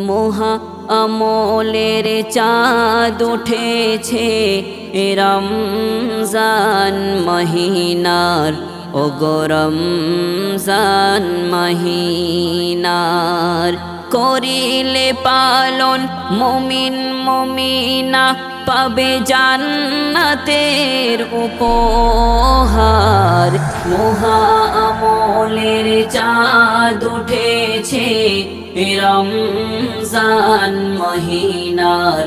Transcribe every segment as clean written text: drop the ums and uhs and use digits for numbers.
মহা আমলের চাঁদ উঠেছে রমজান মহিনার, ও গো রমজান মহিনার। করিলে পালন মুমিন মুমিনা পাবে জান্নাতের উপহার। মহা আমলের চাঁদ উঠেছে রমজান মহিনার,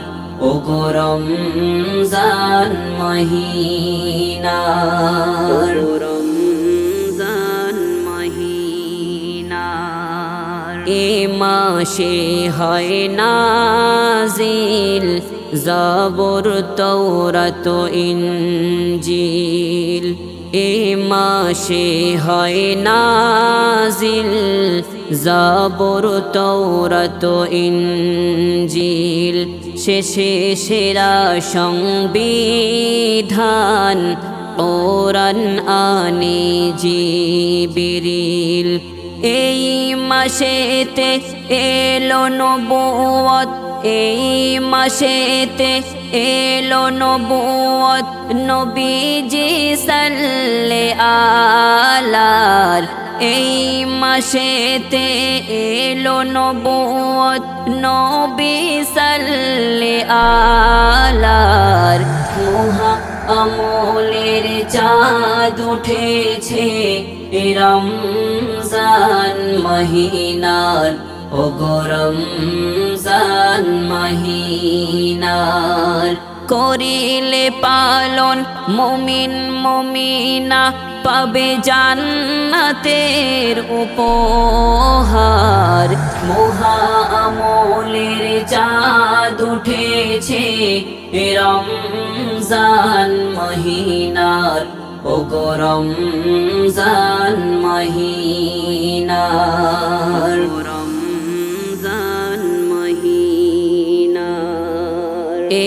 ও গো রমজান মহিনার, রমজান মহিনার। এ মাসে হয় নাজিল জাবুর তওরাত ইনজিল। এ মাসে হয় নাজিল জাবুর তওরাত ইনজিল। শেষে সেরা সংবিধান কোরআন আনে জিবরিল। এই মাসেতে এলো নবুয়ত, এই মাসেতে এলো নবুয়ত, নবীজি সাল্লাল্লাহু আলার। এই মাসেতে এলো নবুয়ত, নবী সাল্লাল্লাহু আলার। মহা আমলের চাঁদ উঠেছে রমজান মহিনার, ও গো রমজান মহিনার। করিলে পালন মুমিন মুমিনা পাবে জান্নাতের উপহার। মহা আমলের চাঁদ উঠেছে রমজান মহিনার, ও গো রমজান মহিনার, রমজান মহিনার।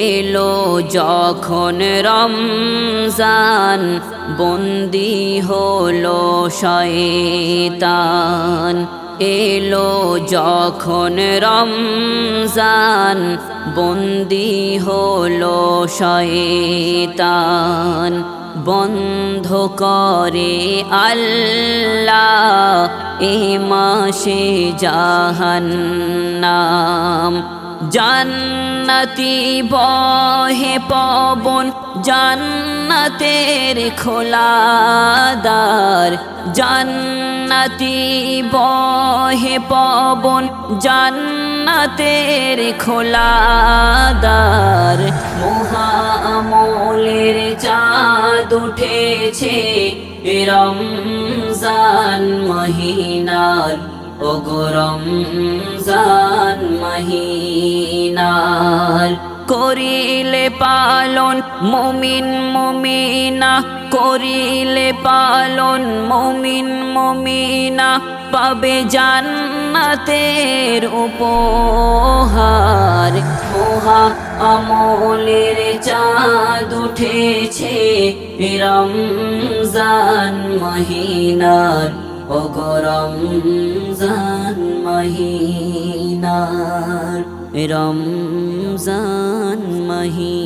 এলো যখন রমজান বন্দী হলো শয়তান। এলো যখন রমজান বন্দী হলো শয়তান। বন্ধ করে আল্লাহ এ মাসে জাহান্নাম। জান্নাতি বহে পবন জান্নাতের খোলা দ্বার। জান্নাতি বহে পবন জান্নাতের খোলা দ্বার। মহা আমলের চাঁদ উঠেছে রমজান মহিনার, ও গো রমজান মহিনার। করিলে পালন মুমিন মুমিনা, করিলে পালন মুমিন মুমিনা পাবে জান্নাতের উপহার। মহা আমলের চাঁদ উঠেছে রমজান মহিনার, ও গো রমজান মহিনার, রমজান মহিনার।